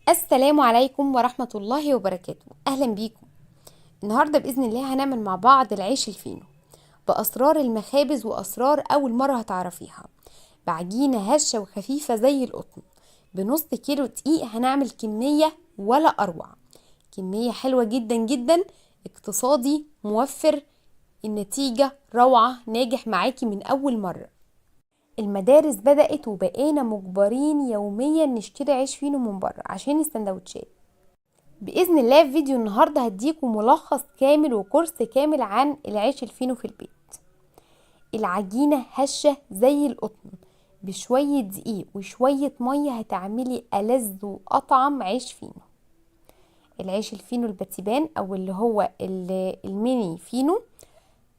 السلام عليكم ورحمة الله وبركاته. أهلا بيكم. النهاردة بإذن الله هنعمل مع بعض العيش الفينو بأسرار المخابز وأسرار أول مرة هتعرفيها، بعجينة هشة وخفيفة زي القطن. بنص كيلو دقيق هنعمل كمية ولا أروع، كمية حلوة جدا جدا، اقتصادي موفر، النتيجة روعة، ناجح معاكي من أول مرة. المدارس بدأت وبقينا مجبرين يوميا نشتري عيش فينو من بره عشان السندوتشات. بإذن الله في فيديو النهاردة هديكم ملخص كامل وكورس كامل عن العيش الفينو في البيت. العجينة هشة زي القطن، بشوية دقيق وشوية مية هتعملي ألذ وأطعم عيش فينو. العيش الفينو الباتيبان أو اللي هو الميني فينو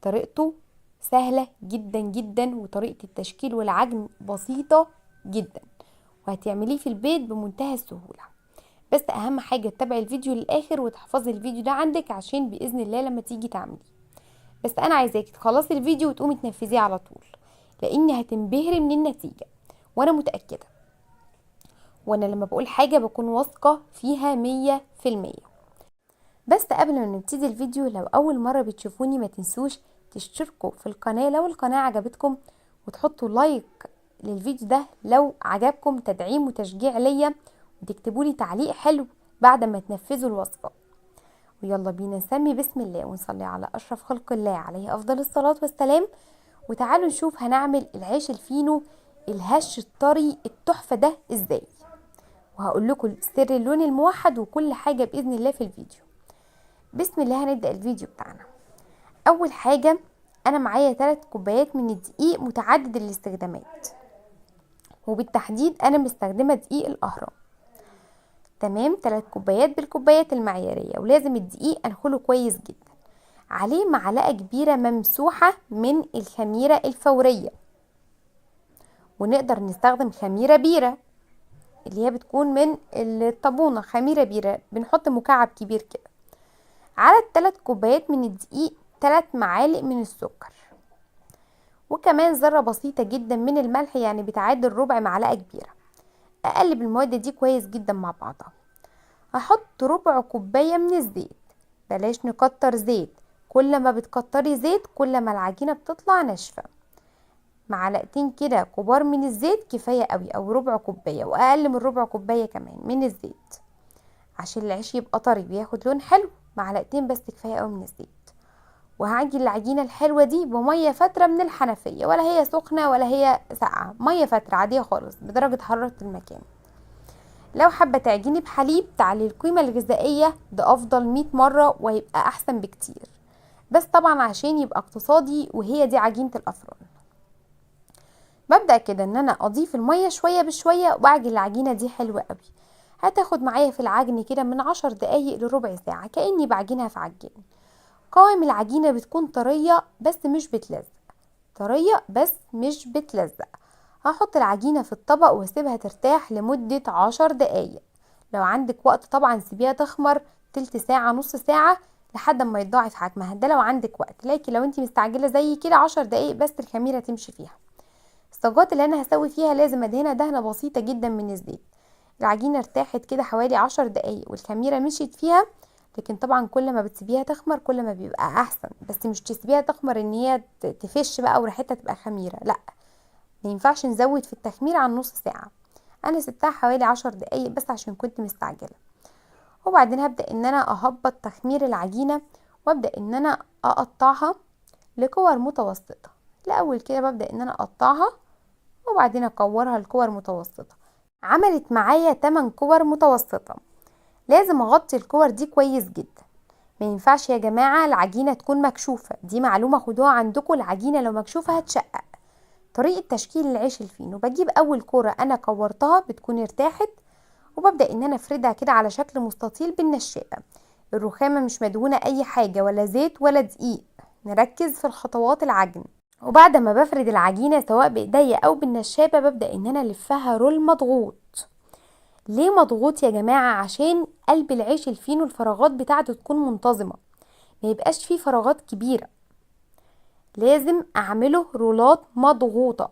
طريقته سهلة جدا جدا، وطريقة التشكيل والعجن بسيطة جدا، وهتعمليه في البيت بمنتهى السهولة. بس اهم حاجة تتابعي الفيديو للاخر وتحفظي الفيديو ده عندك عشان باذن الله لما تيجي تعمليه. بس انا عايزاكي تخلصي الفيديو وتقومي تنفذيه على طول، لاني هتنبهري من النتيجة وانا متأكدة. وانا لما بقول حاجة بكون واثقة فيها 100%. بس قبل ما نبتدي الفيديو، لو اول مرة بتشوفوني ما تنسوش تشتركوا في القناة لو القناة عجبتكم، وتحطوا لايك للفيديو ده لو عجبكم، تدعيم وتشجيع ليا، وتكتبوا لي تعليق حلو بعد ما تنفذوا الوصفة. ويلا بينا نسمي بسم الله ونصلي على أشرف خلق الله عليه أفضل الصلاة والسلام. وتعالوا نشوف هنعمل العيش الفينو الهش الطري التحفة ده ازاي، وهقول لكم سر اللون الموحد وكل حاجة بإذن الله في الفيديو. بسم الله هنبدأ الفيديو بتاعنا. أول حاجة أنا معايا 3 كوبايات من الدقيق متعدد الاستخدامات، وبالتحديد أنا مستخدمة دقيق الأهرام. تمام، 3 كوبايات بالكوبايات المعيارية، ولازم الدقيق انخله كويس جدا. عليه معلقة كبيرة ممسوحة من الخميرة الفورية، ونقدر نستخدم خميرة بيرة اللي هي بتكون من الطابونة، خميرة بيرة بنحط مكعب كبير كده. على ال3 كوبايات من الدقيق 3 معالق من السكر، وكمان ذرة بسيطة جدا من الملح، يعني بتعادل ربع معلقة كبيرة. اقلب المواد دي كويس جدا مع بعضها. هحط ربع كوباية من الزيت، بلاش نكتر زيت، كل ما بتكتري زيت كل ما العجينة بتطلع ناشفة. معلقتين كده كبار من الزيت كفاية قوي، او ربع كوباية، واقل من ربع كوباية كمان من الزيت عشان العيش يبقى طري بياخد لون حلو. معلقتين بس كفاية قوي من الزيت. وهعجن العجينة الحلوة دي بمية فترة من الحنفية، ولا هي سخنة ولا هي ساقعة، مية فترة عادية خالص بدرجة حرارة المكان. لو حابة تعجني بحليب تعلي القيمة الغذائية، ده افضل 100 مرة ويبقى احسن بكتير، بس طبعا عشان يبقى اقتصادي، وهي دي عجينة الافران. ببدأ كده ان انا اضيف المية شوية بشوية واعجن العجينة دي حلوة قوي. هتاخد معايا في العجن كده من 10 دقايق لربع ساعة، كأني بعجنها في عجين. قوام العجينة بتكون طرية بس مش بتلزق، طرية بس مش بتلزق. هحط العجينة في الطبق واسيبها ترتاح لمدة 10 دقايق. لو عندك وقت طبعا سيبيها تخمر تلت ساعة نص ساعة لحد ما يتضاعف حجمها، ده لو عندك وقت. لكن لو انت مستعجلة زي كده 10 دقايق بس الخميرة تمشي فيها. الصاجات اللي انا هسوي فيها لازم ادهنها دهنة بسيطة جدا من الزيت. العجينة ارتاحت كده حوالي 10 دقايق والخميرة مشيت فيها، لكن طبعا كل ما بتسيبيها تخمر كل ما بيبقى احسن. بس مش تسيبيها تخمر ان هي تفش بقى وريحتها تبقى خميرة، لا، ما ينفعش نزود في التخمير عن نص ساعة. انا سبتها حوالي 10 دقايق بس عشان كنت مستعجلة. وبعدين هبدأ ان انا اهبط تخمير العجينة، وابدأ ان انا اقطعها لكور متوسطة. الاول كده ببدأ ان انا اقطعها وبعدين اكورها لكور متوسطة. عملت معايا 8 كور متوسطة. لازم اغطي الكور دي كويس جدا. ما ينفعش يا جماعة العجينة تكون مكشوفة، دي معلومة خدوها عندكم، العجينة لو مكشوفة هتشقق. طريقة تشكيل العيش الفينو، بجيب اول كورة انا كورتها بتكون ارتاحت، وببدأ ان انا افردها كده على شكل مستطيل بالنشابة. الرخامة مش مدهونة اي حاجة، ولا زيت ولا دقيق، نركز في الخطوات العجن. وبعد ما بفرد العجينة سواء بايديا او بالنشابة ببدأ ان انا الفها رول مضغوط. ليه مضغوط يا جماعة؟ عشان قلب العيش الفينو الفراغات بتاعته تكون منتظمة، ما يبقاش فيه فراغات كبيرة. لازم اعمله رولات مضغوطة.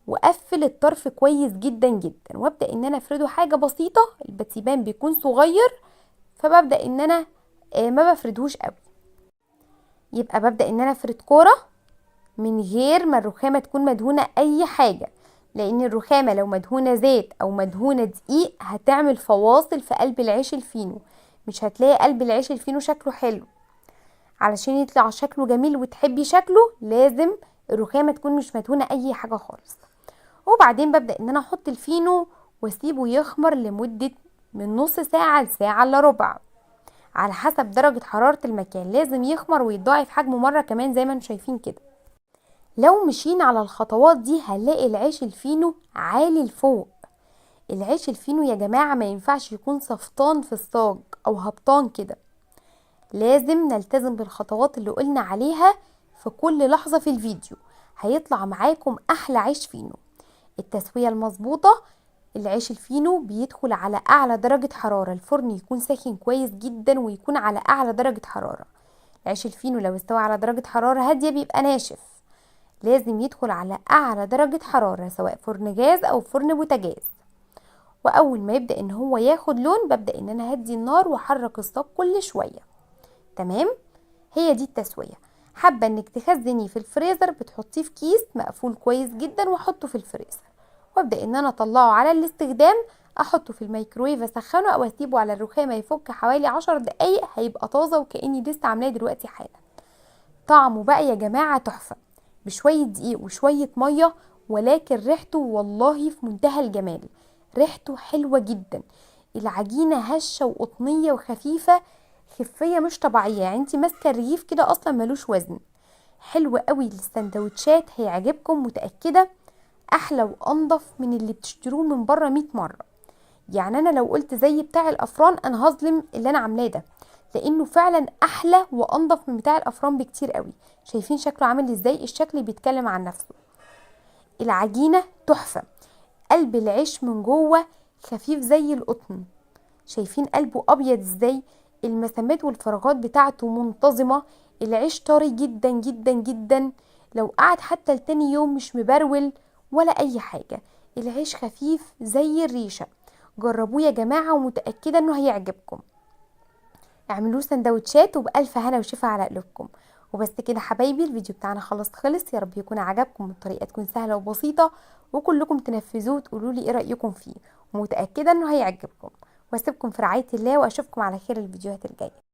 واقفل الطرف كويس جدا جدا، وابدا ان انا افرده حاجه بسيطه. الباتيبان بيكون صغير فببدا ان انا ما بفردهوش قوي. يبقى ببدا ان انا افرد كوره من غير ما الرخامه تكون مدهونه اي حاجه، لان الرخامه لو مدهونه زيت او مدهونه دقيق هتعمل فواصل في قلب العيش الفينو، مش هتلاقي قلب العيش الفينو شكله حلو. علشان يطلع شكله جميل وتحبي شكله لازم الرخامه تكون مش مدهونه اي حاجه خالص. وبعدين ببدا ان انا احط الفينو واسيبه يخمر لمده من نص ساعه لساعه الا ربع، على حسب درجه حراره المكان. لازم يخمر ويتضاعف حجمه مره كمان زي ما انتم شايفين كده. لو مشينا على الخطوات دي هنلاقي العيش الفينو عالي لفوق. العيش الفينو يا جماعه ما ينفعش يكون صفطان في الصاج او هبطان كده، لازم نلتزم بالخطوات اللي قلنا عليها في كل لحظة في الفيديو. هيطلع معاكم احلى عيش فينو. التسوية المظبوطة، العيش الفينو بيدخل على اعلى درجة حرارة، الفرن يكون ساخن كويس جدا ويكون على اعلى درجة حرارة. العيش الفينو لو استوى على درجة حرارة هادية بيبقى ناشف، لازم يدخل على اعلى درجة حرارة سواء فرن جاز او فرن بوتاجاز. واول ما يبدأ ان هو ياخد لون ببدأ ان انا هدي النار واحرك الصاج كل شوية. تمام، هي دي التسوية. حابة انك تخزنيه في الفريزر بتحطيه في كيس مقفول كويس جدا واحطه في الفريزر، وابدأ ان انا اطلعه على الاستخدام، احطه في الميكرويف اسخنه او اسيبه على الرخامة يفك حوالي 10 دقايق هيبقى طازة وكأني لسه عاملاه دلوقتي حالا. طعمه بقى يا جماعة تحفة، بشوية دقيق وشوية مية، ولكن ريحته والله في منتهى الجمال. ريحته حلوة جدا، العجينة هشة وقطنية وخفيفة، خفية مش طبيعية، يعني انتي ماسكة الرغيف كده اصلا ملوش وزن. حلوة قوي للسندوتشات، هيعجبكم متأكدة. احلى وانضف من اللي بتشتروه من بره 100 مرة. يعني انا لو قلت زي بتاع الافران انا هظلم اللي انا عاملاه ده، لانه فعلا احلى وانضف من بتاع الافران بكتير قوي. شايفين شكله عامل ازاي؟ الشكل بيتكلم عن نفسه. العجينة تحفة، قلب العيش من جوه خفيف زي القطن، شايفين قلبه ابيض ازاي؟ المسامات والفراغات بتاعته منتظمة. العيش طري جدا جدا جدا، لو قعد حتى لتاني يوم مش مبرول ولا اي حاجة. العيش خفيف زي الريشة. جربوه يا جماعة ومتأكدة انه هيعجبكم. اعملوه سندوتشات وبألف هنا وشفا على قلوبكم. وبس كده حبايبي، الفيديو بتاعنا خلص. يا رب يكون عجبكم، الطريقة تكون سهلة وبسيطة وكلكم تنفذوه وتقولوا لي ايه رأيكم فيه، ومتأكدة انه هيعجبكم. واسيبكم في رعاية الله واشوفكم على خير الفيديوهات الجاية.